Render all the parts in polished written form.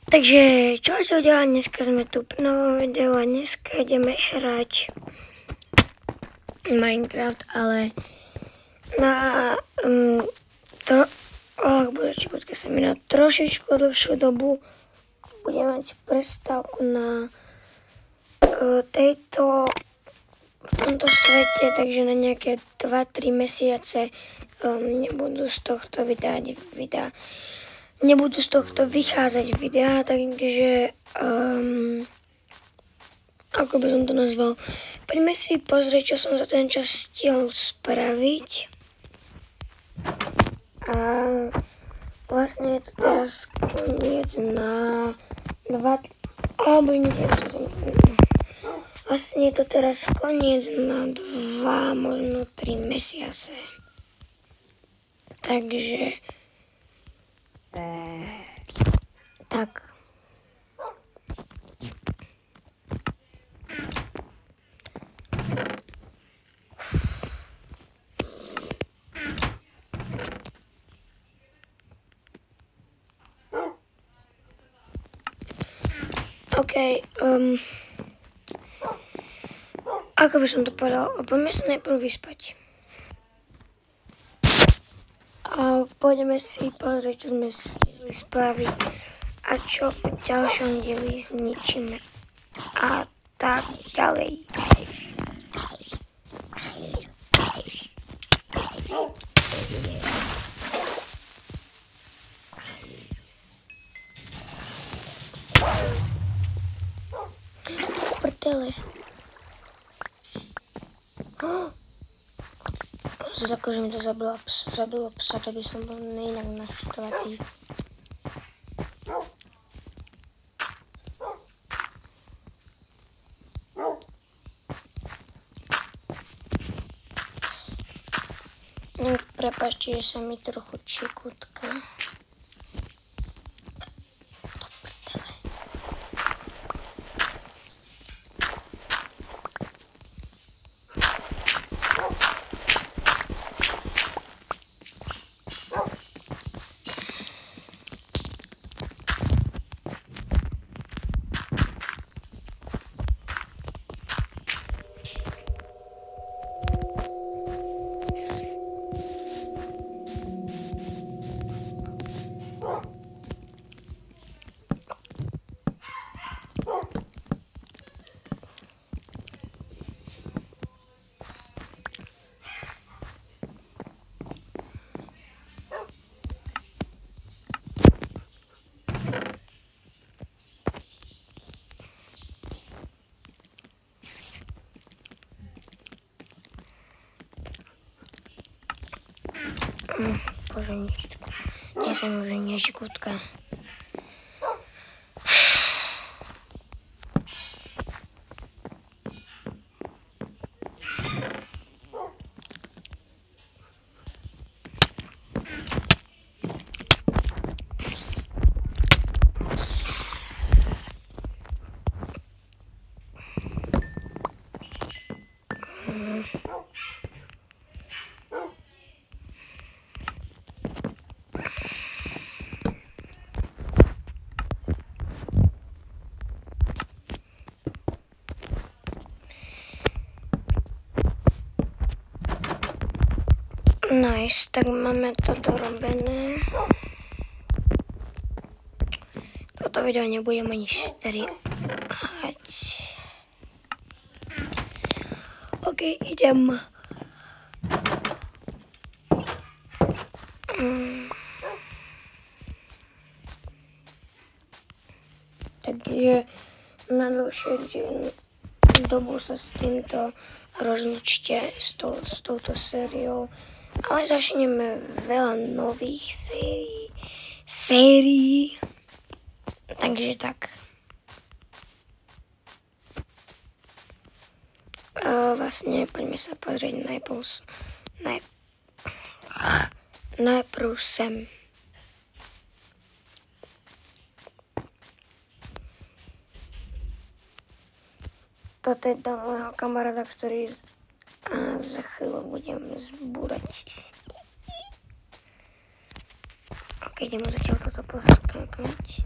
Takže čo sa udělá, dneska jsme tu v novom videu a dneska ideme hrať Minecraft, ale na trošičku dlhšiu dobu budeme mať prestávku na v tomto svete, takže na nejaké 2-3 mesiace nebudú z tohto nebudú z tohto vychádzať videá, takže ako by som to nazval, poďme si pozrieť, čo som za ten čas stihol spraviť. A vlastne je to teraz koniec na vlastne je to teraz koniec na 2, možno 3 mesiace. Takže tak. OK, ako by som to povedal, poďme sa najprv vyspať. A pôjdeme si pozrieť, čo sme stihli spraviť a čo v ďalšom dieli zničíme. A tak ďalej. Prdele. Zako, že mi to zabilo psa, to by som bol inak naštvatý. Prepáčte, že sa mi trochu čikutka. Bože, nie som už nečikutka. Nice, tak máme to dorobené. Toto video nebudem ani strihať. OK, idem. Takže na dlhšiu dobu sa s týmto rozlúčte s touto sériou. Ale začneme veľa nových sérií. Takže tak. Vlastne poďme sa pozrieť najprv sem. Toto je dom môjho kamaráda, ktorý za chvíľu budem zbúrať. Ok, idem zatiaľ toto poskákať.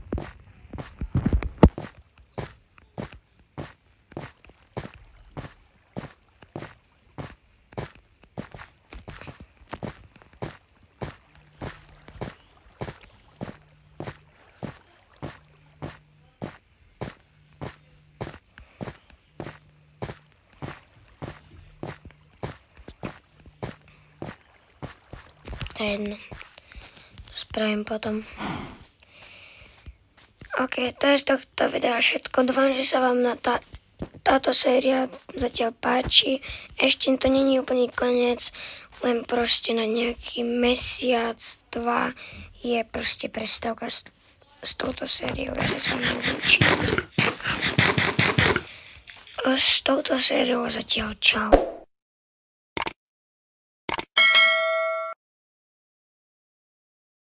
to je jedno. To spravím potom. OK, to je z tohto videa všetko. Dúfam, že sa vám táto séria zatiaľ páči. Ešte to není úplný koniec, len proste na nejaký mesiac, 2 je proste prestávka s touto sériou. Ja sa vám nezničím. S touto sériou zatiaľ čau.